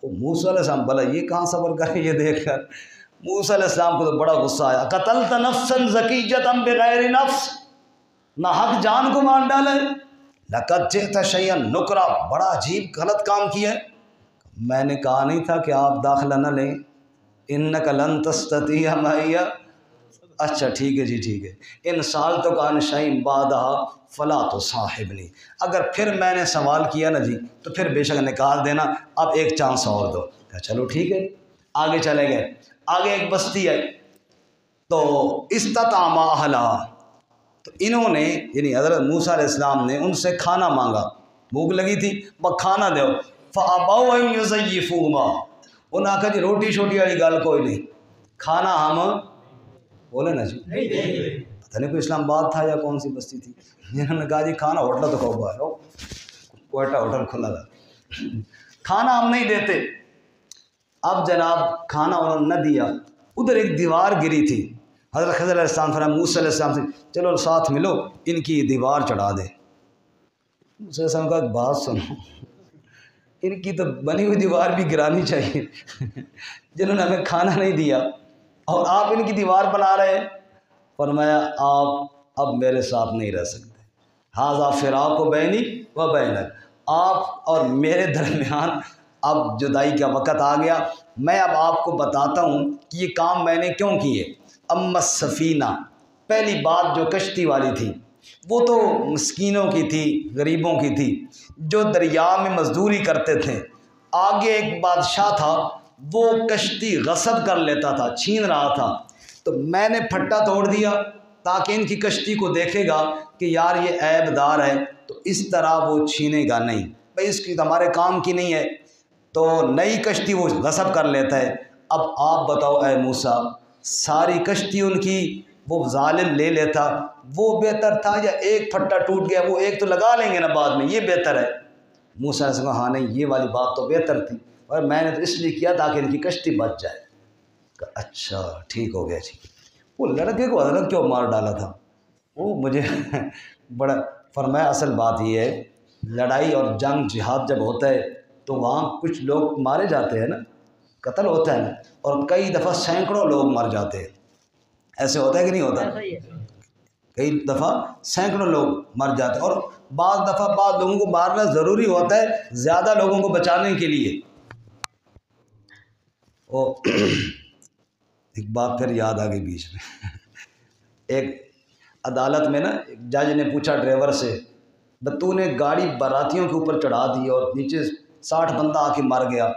موسیٰ علیہ السلام بھلا یہ کہاں صبر کرے یہ دیکھ کر، موسیٰ علیہ السلام کو تو بڑا غصہ آیا، قتلت نفسا زکیۃ بغیر نفس، نہ حق جان کو مار ڈالے، لقد جئت شیئا نکرا، بڑا عجیب غلط کام کیا ہے۔ میں نے کہا نہیں تھا کہ آپ داخلہ نہ لیں، انک لن تستطیع معی، اچھا ٹھیک ہے جی ٹھیک ہے، ان سألتک عن شیء بعدھا فلا تصاحبنی، اگر پھر میں نے سوال کیا نا جی تو پھر بے شک نکال دینا، اب ایک چانس اور دو۔ کہا چلو ٹھیک ہے، آگے چلے گئے، آگے ایک بستی ہے تو استطعما اہلہا، تو انہوں نے یعنی حضرت موسیٰ علیہ السلام نے ان سے کھانا مانگا، بھوک لگی تھی، وہ کھانا دو، فابوا ان یضیفوہما، انہوں نے کہا جی روٹی شوٹی والی گل کوئی نہیں، کھانا ہم بولے نا جی پتہ نہیں کوئی اسلام آباد تھا یا کون سی بستی تھی، انہوں نے کہا جی کھانا ہوٹل تو کہو ہے، کوئٹہ ہوٹل کھلا تھا، کھانا ہم نہیں دیتے۔ اب جناب کھانا انہوں نے نہ دیا، ادھر ایک دیوار گری تھی، حضرت خضر علیہ السلام فرمایا موسیٰ علیہ السلام سے چلو ساتھ ملو ان کی دیوار چڑھا دے۔ موسیٰ علیہ السلام کا بات سنو، ان کی تو بنی ہوئی دیوار بھی گرانی چاہیے، جنہوں نے ہمیں کھانا نہیں دیا اور آپ ان کی دیوار بنا رہے ہیں۔ فرمایا آپ اب میرے ساتھ نہیں رہ سکتے، ھذا فراق بینی و بینک، آپ اور میرے درمیان اب جدائی کا وقت آ گیا، میں اب آپ کو بتاتا ہوں کہ یہ کام میں نے کیوں کیے۔ اما السفینہ، پہلی بات جو کشتی والی تھی وہ تو مسکینوں کی تھی، غریبوں کی تھی جو دریا میں مزدوری کرتے تھے۔ آگے ایک بادشاہ تھا وہ کشتی غصب کر لیتا تھا، چھین رہا تھا، تو میں نے پھٹا توڑ دیا تاکہ ان کی کشتی کو دیکھے گا کہ یار یہ عیب دار ہے تو اس طرح وہ چھینے گا نہیں، بھائی اس کی ہمارے کام کی نہیں ہے، تو نئی کشتی وہ غصب کر لیتا ہے۔ اب آپ بتاؤ اے موسیٰ، ساری کشتی ان کی وہ ظالم لے لیتا وہ بہتر تھا یا ایک پھٹا ٹوٹ گیا وہ ایک تو لگا لیں گے نا بعد میں، یہ بہتر ہے؟ موسیٰ علیہ السلام ہاں نہیں یہ والی بات تو بہتر تھی، اور میں نے تو اس لیے کیا تاکہ ان کی کشتی بچ جائے۔ اچھا ٹھیک ہو گیا جی۔ وہ لڑکے کو حضرت کیوں مار ڈالا تھا وہ مجھے بڑا فرمایا اصل بات یہ ہے لڑائی اور جنگ جہاد جب ہوتا ہے تو وہاں کچھ لوگ مارے جاتے ہیں نا، قتل ہوتا ہے نا، اور کئی دفعہ سینکڑوں لوگ مر جاتے ہیں، ایسے ہوتا ہے کہ نہیں ہوتا؟ کئی دفعہ سینکڑوں لوگ مر جاتے ہیں، اور بعض دفعہ بعض لوگوں کو مارنا ضروری ہوتا ہے زیادہ لوگوں کو بچانے کے لیے۔ ایک بات پھر یاد آ گئی بیچ میں، ایک عدالت میں نا ایک جج نے پوچھا ڈرائیور سے، تو نے گاڑی باراتیوں کے اوپر چڑھا دی اور نیچے 60 بندہ آ کے مر گیا۔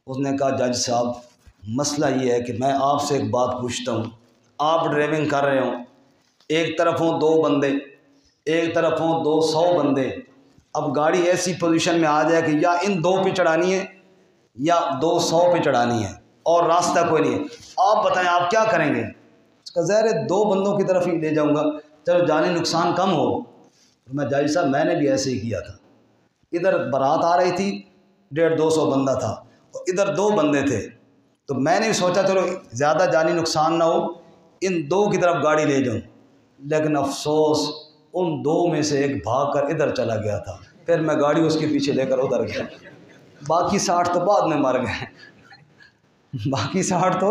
اس نے کہا جج صاحب مسئلہ یہ ہے کہ میں آپ سے ایک بات پوچھتا ہوں، آپ ڈرائیونگ کر رہے ہوں، ایک طرف ہوں 2 بندے، ایک طرف ہوں 200 بندے، اب گاڑی ایسی پوزیشن میں آ جائے کہ یا ان 2 پہ چڑھانی ہے یا 200 پہ چڑھانی ہے اور راستہ کوئی نہیں ہے، آپ بتائیں آپ کیا کریں گے؟ اس کا ظاہر ہے 2 بندوں کی طرف ہی لے جاؤں گا، چلو جانی نقصان کم ہو۔ میں جج صاحب میں نے بھی ایسے ہی کیا تھا، ادھر بارات آ رہی تھی 150-200 بندہ تھا اور ادھر 2 بندے تھے، تو میں نے بھی سوچا چلو زیادہ جانی نقصان نہ ہو، ان 2 کی طرف گاڑی لے جاؤں، لیکن افسوس ان 2 میں سے ایک بھاگ کر ادھر چلا گیا تھا، پھر میں گاڑی اس کے پیچھے لے کر ادھر گیا، باقی 60 تو بعد میں مر گئے، باقی 60 تو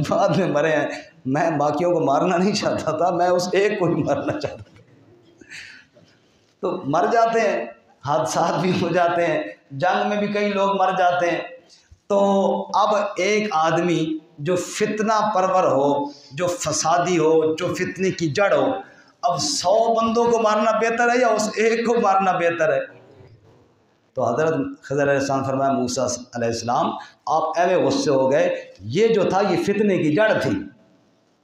بعد میں مرے ہیں۔ میں باقیوں کو مارنا نہیں چاہتا تھا، میں اس ایک کو ہی مارنا چاہتا تھا۔ تو مر جاتے ہیں، حادثات بھی ہو جاتے ہیں، جنگ میں بھی کئی لوگ مر جاتے ہیں۔ تو اب ایک آدمی جو فتنہ پرور ہو، جو فسادی ہو، جو فتنے کی جڑ ہو، اب 100 بندوں کو مارنا بہتر ہے یا اس ایک کو مارنا بہتر ہے؟ تو حضرت خضر علیہ السلام فرمایا موسیٰ علیہ السلام آپ ایوے غصے ہو گئے، یہ جو تھا یہ فتنے کی جڑ تھی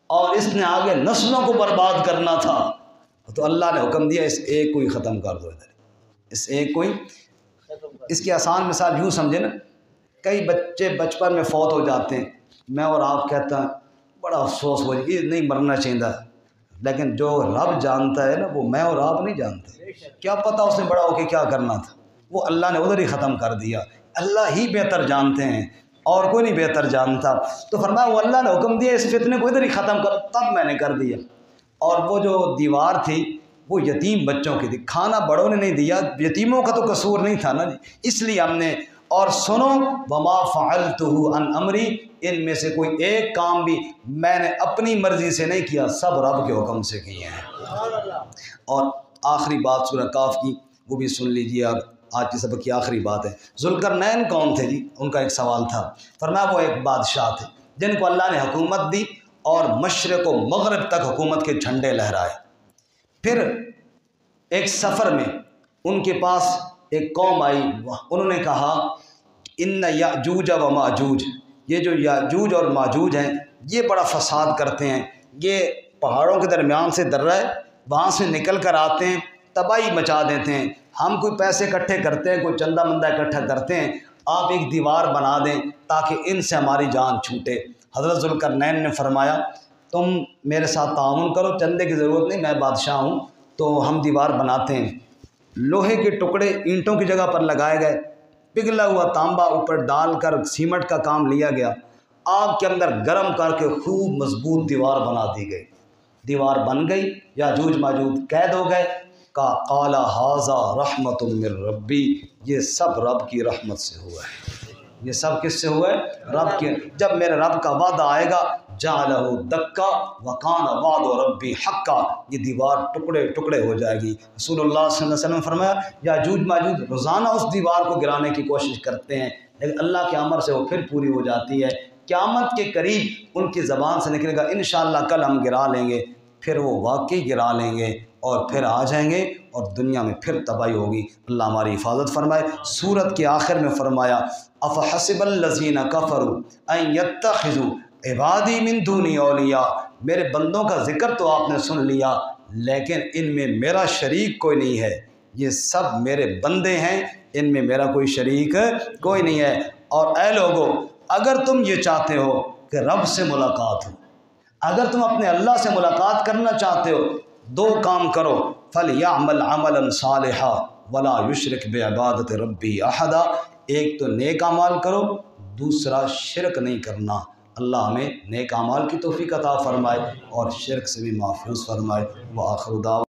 اور اس نے آگے نسلوں کو برباد کرنا تھا، تو اللہ نے حکم دیا اس ایک کو ہی ختم کر دو، ادھر اس ایک کو ہی۔ اس کی آسان مثال یوں سمجھے نا، کئی بچے بچپن میں فوت ہو جاتے ہیں، میں اور آپ کہتا ہیں بڑا افسوس ہو جائے، یہ نہیں مرنا چاہیے، لیکن جو رب جانتا ہے نا وہ میں اور آپ نہیں جانتے، کیا پتہ اس نے بڑا ہو کے کیا کرنا تھا، وہ اللہ نے ادھر ہی ختم کر دیا، اللہ ہی بہتر جانتے ہیں اور کوئی نہیں بہتر جانتا۔ تو فرمایا وہ اللہ نے حکم دیا اس فتنے کو ادھر ہی ختم کر، تب میں نے کر دیا۔ اور وہ جو دیوار تھی وہ یتیم بچوں کی تھی، کھانا بڑوں نے نہیں دیا، یتیموں کا تو قصور نہیں تھا نا جی، اس لیے ہم نے۔ اور سنو وما فعلتہ عن امری، ان میں سے کوئی ایک کام بھی میں نے اپنی مرضی سے نہیں کیا، سب رب کے حکم سے کیے ہیں۔ اور آخری بات سورہ کاف کی وہ بھی سن لیجیے، اب آج کے سبق کی آخری بات ہے۔ ذوالقرنین کون تھے جی؟ ان کا ایک سوال تھا، فرمایا وہ ایک بادشاہ تھے جن کو اللہ نے حکومت دی اور مشرق و مغرب تک حکومت کے جھنڈے لہرائے۔ پھر ایک سفر میں ان کے پاس ایک قوم آئی، انہوں نے کہا ان یاجوج و ماجوج، یہ جو یاجوج اور ماجوج ہیں یہ بڑا فساد کرتے ہیں، یہ پہاڑوں کے درمیان سے درہ ہے، وہاں سے نکل کر آتے ہیں، تباہی مچا دیتے ہیں، ہم کوئی پیسے اکٹھے کرتے ہیں، کوئی چندہ مندہ اکٹھا کرتے ہیں، آپ ایک دیوار بنا دیں تاکہ ان سے ہماری جان چھوٹے۔ حضرت ذوالقرنین نے فرمایا تم میرے ساتھ تعاون کرو، چندے کی ضرورت نہیں، میں بادشاہ ہوں، تو ہم دیوار بناتے ہیں۔ لوہے کے ٹکڑے اینٹوں کی جگہ پر لگائے گئے، پگھلا ہوا تانبا اوپر ڈال کر سیمنٹ کا کام لیا گیا، آگ کے اندر گرم کر کے خوب مضبوط دیوار بنا دی گئی، دیوار بن گئی، یاجوج ماجوج قید ہو گئے۔ قال ھذا رحمت من ربی، یہ سب رب کی رحمت سے ہوا ہے، یہ سب کس سے ہوا ہے؟ رب کے۔ جب میرے رب کا وعدہ آئے گا جعلہ دکا وکان وعد ربی حقا، یہ دیوار ٹکڑے ٹکڑے ہو جائے گی۔ رسول اللہ صلی اللہ علیہ وسلم فرمایا یاجوج ماجوج روزانہ اس دیوار کو گرانے کی کوشش کرتے ہیں، لیکن اللہ کے امر سے وہ پھر پوری ہو جاتی ہے، قیامت کے قریب ان کی زبان سے نکلے گا انشاءاللہ کل ہم گرا لیں گے، پھر وہ واقعی گرا لیں گے اور پھر آ جائیں گے اور دنیا میں پھر تباہی ہوگی۔ اللہ ہماری حفاظت فرمائے۔ سورت کے آخر میں فرمایا افحسب الذین کفروا ان یتخذوا عبادی من دونی اولیاء، میرے بندوں کا ذکر تو آپ نے سن لیا لیکن ان میں میرا شریک کوئی نہیں ہے، یہ سب میرے بندے ہیں، ان میں میرا کوئی شریک کوئی نہیں ہے۔ اور اے لوگو اگر تم یہ چاہتے ہو کہ رب سے ملاقات ہو، اگر تم اپنے اللہ سے ملاقات کرنا چاہتے ہو، 2 کام کرو، فَلْيَعْمَلْ عَمَلًا صَالِحًا وَلَا يُشْرِكْ بِعِبَادَةِ رَبِّهِ أَحَدًا، ایک تو نیک اعمال کرو، دوسرا شرک نہیں کرنا۔ اللہ ہمیں نیک اعمال کی توفیق عطا فرمائے اور شرک سے بھی محفوظ فرمائے۔ وآخر دعوانا